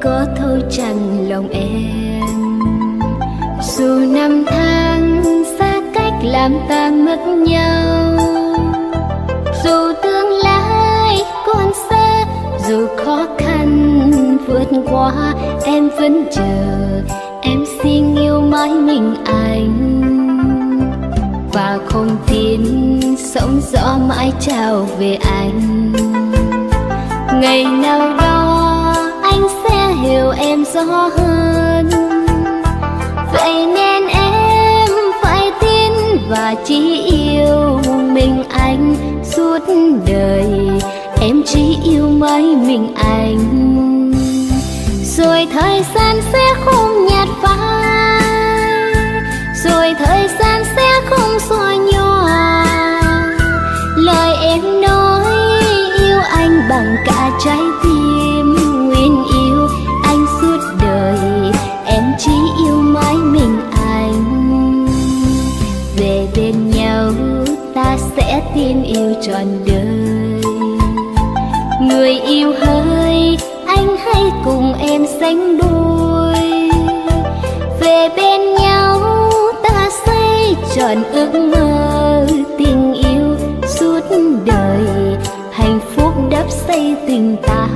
Có thấu chẳng lòng em, dù năm tháng xa cách làm ta mất nhau, dù tương lai còn xa, dù khó khăn vượt qua, em vẫn chờ, em xin yêu mãi mình anh, và không tin sóng gió mãi trao về anh. Ngày nào đó anh sẽ hiểu em rõ hơn, vậy nên em phải tin và chỉ yêu mình anh suốt đời, em chỉ yêu mãi mình anh. Rồi thời gian sẽ không nhạt phai, rồi thời gian sẽ không xóa nhòa lời em nói yêu anh bằng cả trái tim. Nguyện yêu anh suốt đời, em chỉ yêu mãi mình anh. Về bên nhau ta sẽ tin yêu trọn đời. Người yêu hỡi, anh hãy cùng em sánh đôi. Về bên nhau ta xây trọn ước mơ tình yêu suốt đời, hạnh phúc đắp xây tình ta.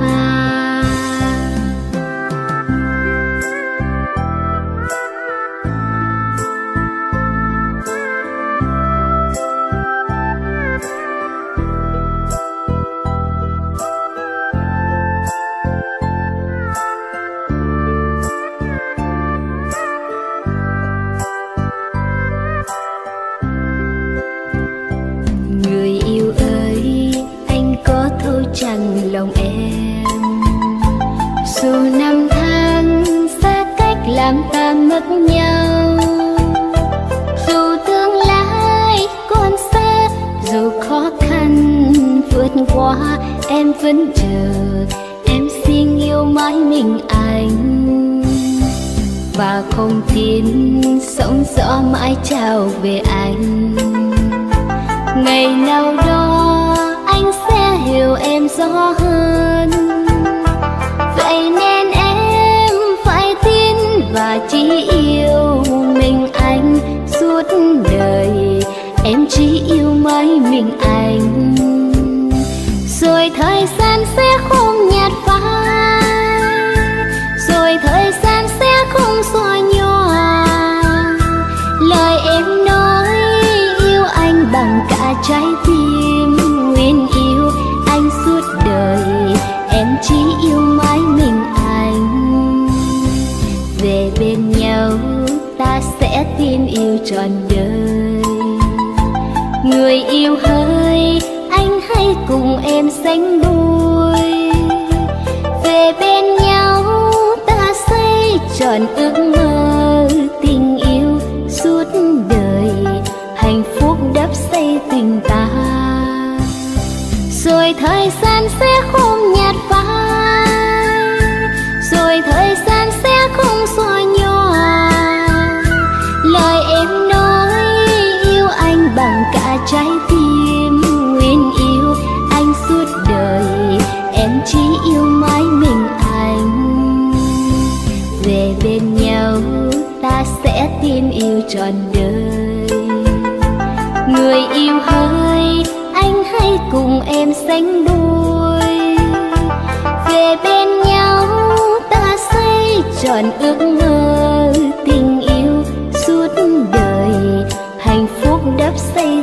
Người yêu ơi, anh có thấu chẳng lòng em, dù năm tháng xa cách làm ta mất nhau, dù tương lai còn xa, dù khó khăn vượt qua, em vẫn chờ, em xin yêu mãi mình anh, và không tin sóng gió mãi trao về anh. Ngày nào đó anh sẽ hiểu em rõ hơn, vậy nên em phải tin và chỉ yêu mình anh suốt đời, em chỉ yêu mãi mình anh. Rồi thời gian sẽ không nhạt phai, rồi thời gian sẽ không xóa nhòa lời em nói yêu anh bằng cả trái tim. Nguyện yêu anh suốt đời, em chỉ yêu mãi mình anh. Về bên nhau ta sẽ tin yêu trọn đời. Người yêu hỡi, anh hãy cùng em sánh đôi. Về bên nhau ta xây trọn ước mơ tình yêu suốt đời, hạnh phúc đắp xây tình ta. Rồi thời gian sẽ không nhạt phai, rồi thời gian sẽ không xóa nhòa lời em nói yêu anh bằng cả trái tim. Nguyện yêu anh suốt đời, em chỉ yêu mãi mình anh. Về bên nhau ta sẽ tin yêu trọn đời. Người yêu hỡi, anh hãy cùng em sánh đôi. Về bên nhau ta xây trọn ước mơ tình yêu suốt đời, hạnh phúc đắp xây